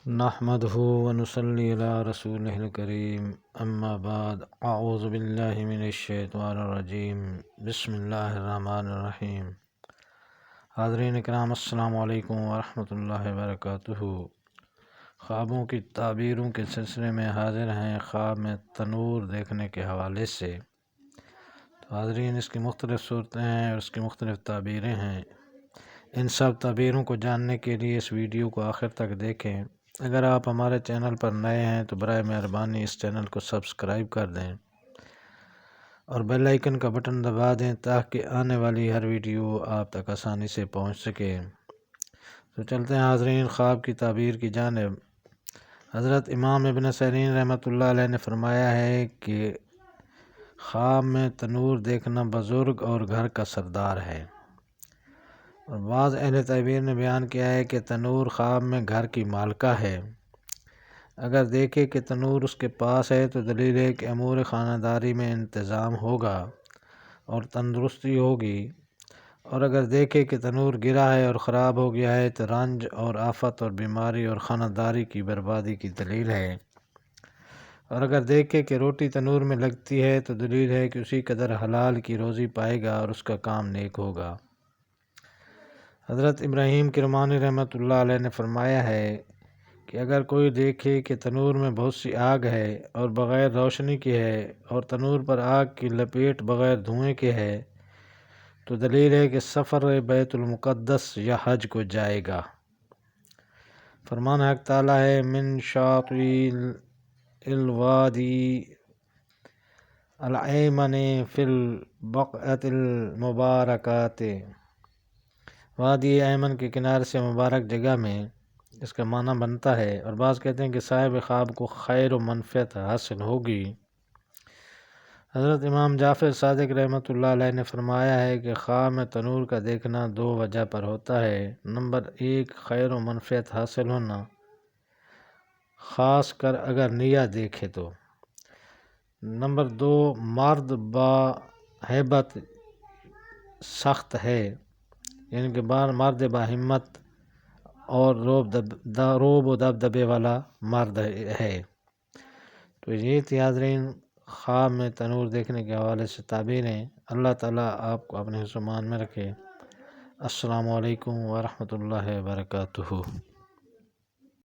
نحمده ونصلي على رسوله الكريم اما بعد اعوذ باللہ من الشیطان الرجیم بسم اللہ الرحمن الرحیم۔ حاضرین اکرام، السلام علیکم ورحمۃ اللہ وبرکاتہ۔ خوابوں کی تعبیروں کے سلسلے میں حاضر ہیں خواب میں تنور دیکھنے کے حوالے سے۔ تو حاضرین، اس کی مختلف صورتیں ہیں اور اس کی مختلف تعبیریں ہیں۔ ان سب تعبیروں کو جاننے کے لیے اس ویڈیو کو آخر تک دیکھیں۔ اگر آپ ہمارے چینل پر نئے ہیں تو برائے مہربانی اس چینل کو سبسکرائب کر دیں اور بیل آئیکن کا بٹن دبا دیں تاکہ آنے والی ہر ویڈیو آپ تک آسانی سے پہنچ سکے۔ تو چلتے ہیں حاضرین خواب کی تعبیر کی جانب۔ حضرت امام ابن سیرین رحمۃ اللہ علیہ نے فرمایا ہے کہ خواب میں تنور دیکھنا بزرگ اور گھر کا سردار ہے، اور بعض اہل تعبیر نے بیان کیا ہے کہ تنور خواب میں گھر کی مالکہ ہے۔ اگر دیکھے کہ تنور اس کے پاس ہے تو دلیل ہے کہ امور خانہ داری میں انتظام ہوگا اور تندرستی ہوگی، اور اگر دیکھے کہ تنور گرا ہے اور خراب ہو گیا ہے تو رنج اور آفت اور بیماری اور خانہ داری کی بربادی کی دلیل ہے، اور اگر دیکھے کہ روٹی تنور میں لگتی ہے تو دلیل ہے کہ اسی قدر حلال کی روزی پائے گا اور اس کا کام نیک ہوگا۔ حضرت ابراہیم کرمانی رحمۃ اللہ علیہ نے فرمایا ہے کہ اگر کوئی دیکھے کہ تنور میں بہت سی آگ ہے اور بغیر روشنی کی ہے، اور تنور پر آگ کی لپیٹ بغیر دھوئیں کے ہے، تو دلیل ہے کہ سفر بیت المقدس یا حج کو جائے گا۔ فرمان حق تعالیٰ ہے من شاطئ الوادی الایمن فی البقعۃ المبارکۃ، وادی ایمن کے کنارے سے مبارک جگہ میں، اس کا معنی بنتا ہے، اور بعض کہتے ہیں کہ صاحب خواب کو خیر و منفعت حاصل ہوگی۔ حضرت امام جعفر صادق رحمۃ اللہ علیہ نے فرمایا ہے کہ خواب میں تنور کا دیکھنا دو وجہ پر ہوتا ہے۔ نمبر 1، خیر و منفعت حاصل ہونا، خاص کر اگر نیا دیکھے تو۔ نمبر 2، مرد با ہیبت سخت ہے، یعنی کہ مرد با ہمت اور روب و دبدبے والا مرد ہے۔ تو یہ تھی حاضرین خواب میں تنور دیکھنے کے حوالے سے تعبیریں۔ اللہ تعالیٰ آپ کو اپنے حفظ و امان میں رکھے۔ السلام علیکم ورحمۃ اللہ وبرکاتہ۔